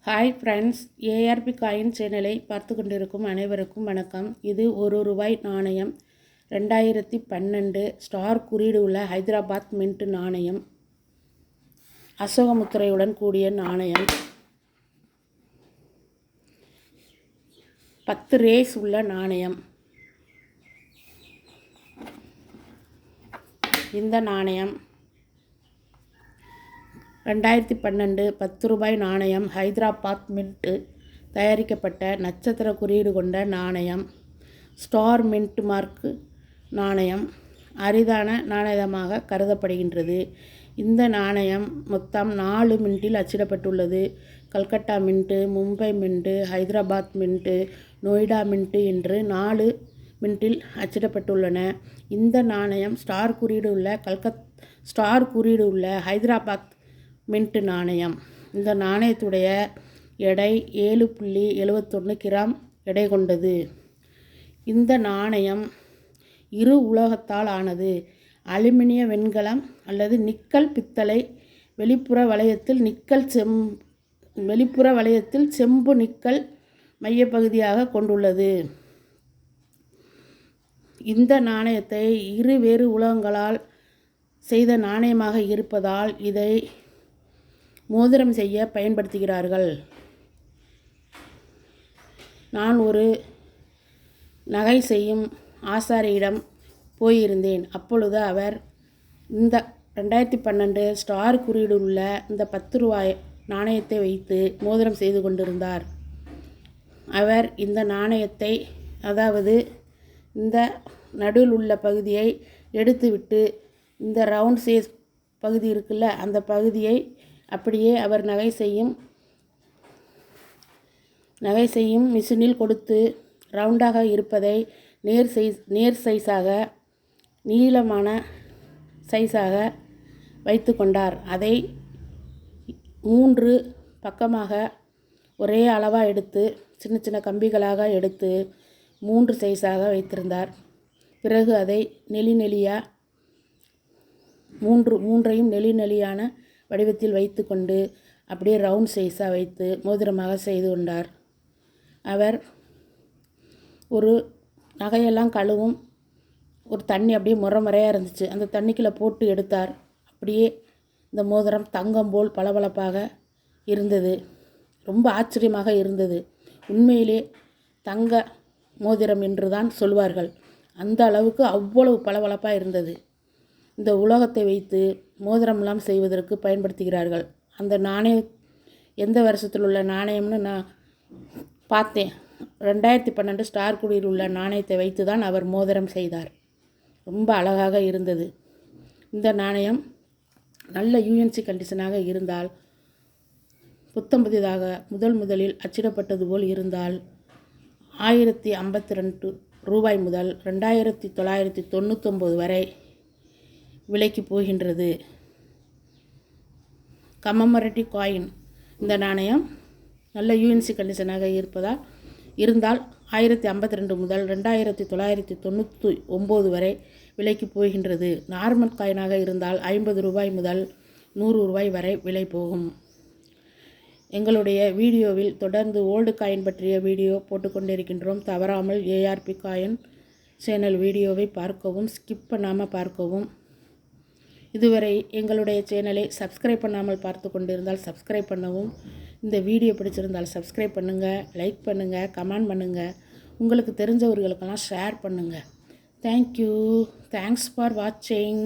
Hi friends, ARP coin சேனலை பார்த்து கொண்டிருக்கும் அனைவருக்கும் வணக்கம். இது ₹1 நாணயம். 2012 ஸ்டார் குறியீடு உள்ள ஹைதராபாத் மின்ட் நாணயம். அசோக முத்திரையுடன் கூடிய நாணயம். 10 ரேஸ் உள்ள நாணயம். இந்த நாணயம் 2012 ₹10 நாணயம். ஹைதராபாத் மின்ட் தயாரிக்கப்பட்ட நட்சத்திர குறியீடு கொண்ட நாணயம். ஸ்டார் மின்ட் மார்க் நாணயம். அரிதான நாணயமாக கருதப்படுகின்றது. இந்த நாணயம் மொத்தம் 4 மின்ட்டில் அச்சிடப்பட்டுள்ளது. Calcutta mint, Mumbai mint, Hyderabad mint, Noida mint என்று 4 மின்ட்டில் அச்சிடப்பட்டுள்ளன. இந்த நாணயம் ஸ்டார் குறியீடு உள்ள ஹைதராபாத் மின்ட் நாணயம். இந்த நாணயத்துடைய எடை 7.71 கிராம் எடை கொண்டது. இந்த நாணயம் இரு உலோகத்தால் ஆனது. அலுமினிய வெண்கலம் அல்லது நிக்கல் பித்தளை. வெளிப்புற வளையத்தில் செம்பு நிக்கல் மையப்பகுதியாக கொண்டுள்ளது. இந்த நாணயத்தை வேறு உலோகங்களால் செய்த நாணயமாக இருப்பதால் இதை மோதிரம் செய்ய பயன்படுத்துகிறார்கள். நான் ஒரு நகை செய்யும் ஆசாரியிடம் போயிருந்தேன். அப்பொழுது அவர் இந்த 2012 ஸ்டார் குறியீடு உள்ள இந்த ₹10 நாணயத்தை வைத்து மோதிரம் செய்து கொண்டிருந்தார். அவர் இந்த நாணயத்தை, அதாவது இந்த நடுவில் உள்ள பகுதியை எடுத்துவிட்டு இந்த ரவுண்ட் சேஸ் பகுதி இருக்குல்ல, அந்த பகுதியை அப்படியே அவர் நகை செய்யும் மிஷினில் கொடுத்து ரவுண்டாக இருப்பதை நேர் சைஸாக, நீளமான சைஸாக வைத்து கொண்டார். அதை 3 பக்கமாக ஒரே அளவாக எடுத்து சின்ன சின்ன கம்பிகளாக எடுத்து 3 சைஸாக வைத்திருந்தார். பிறகு அதை மூன்றையும் நெளியான வடிவத்தில் வைத்து கொண்டு அப்படியே ரவுண்ட் சைஸாக வைத்து மோதிரமாக செய்து கொண்டார். அவர் ஒரு நகையெல்லாம் கழுவும் ஒரு தண்ணி அப்படியே முறையாக இருந்துச்சு. அந்த தண்ணிக்குள்ளே போட்டு எடுத்தார். அப்படியே இந்த மோதிரம் தங்கம் போல் பளபளப்பாக இருந்தது. ரொம்ப ஆச்சரியமாக இருந்தது. உண்மையிலே தங்க மோதிரம் என்று தான் சொல்வார்கள். அந்த அளவுக்கு அவ்வளவு பளபளப்பாக இருந்தது. இந்த உலோகத்தை வைத்து மோதிரம்லாம் செய்வதற்கு பயன்படுத்துகிறார்கள். அந்த நாணயம் எந்த வருஷத்தில் உள்ள நாணயம்னு நான் பார்த்தேன். 2012 ஸ்டார் குறியீடு உள்ள நாணயத்தை வைத்து தான் அவர் மோதிரம் செய்தார். ரொம்ப அழகாக இருந்தது. இந்த நாணயம் நல்ல யூஎன்சி கண்டிஷனாக இருந்தால், புத்தம் புதிதாக முதலில் அச்சிடப்பட்டது போல் இருந்தால் ₹1052 முதல் $2999 வரை விலைக்கு போகின்றது. Commemorative coin. இந்த நாணயம் நல்ல யூஎன்சி கண்டிஷனாக இருந்தால் 1052 முதல் $2999 வரை விலைக்கு போகின்றது. நார்மல் காயினாக இருந்தால் ₹50 முதல் ₹100 வரை விலை போகும். எங்களுடைய வீடியோவில் தொடர்ந்து ஓல்டு காயின் பற்றிய வீடியோ போட்டுக்கொண்டிருக்கின்றோம். தவறாமல் ஏஆர்பி காயின் சேனல் வீடியோவை பார்க்கவும், ஸ்கிப் பண்ணாமல் பார்க்கவும். இதுவரை எங்களுடைய சேனலை சப்ஸ்கிரைப் பண்ணாமல் பார்த்து கொண்டிருந்தால் சப்ஸ்கிரைப் பண்ணவும். இந்த வீடியோ பிடிச்சிருந்தால் சப்ஸ்கிரைப் பண்ணுங்கள், லைக் பண்ணுங்கள், கமெண்ட் பண்ணுங்கள். உங்களுக்கு தெரிஞ்சவர்களுக்கெல்லாம் ஷேர் பண்ணுங்கள். தேங்க்யூ. தேங்க்ஸ் ஃபார் வாட்சிங்.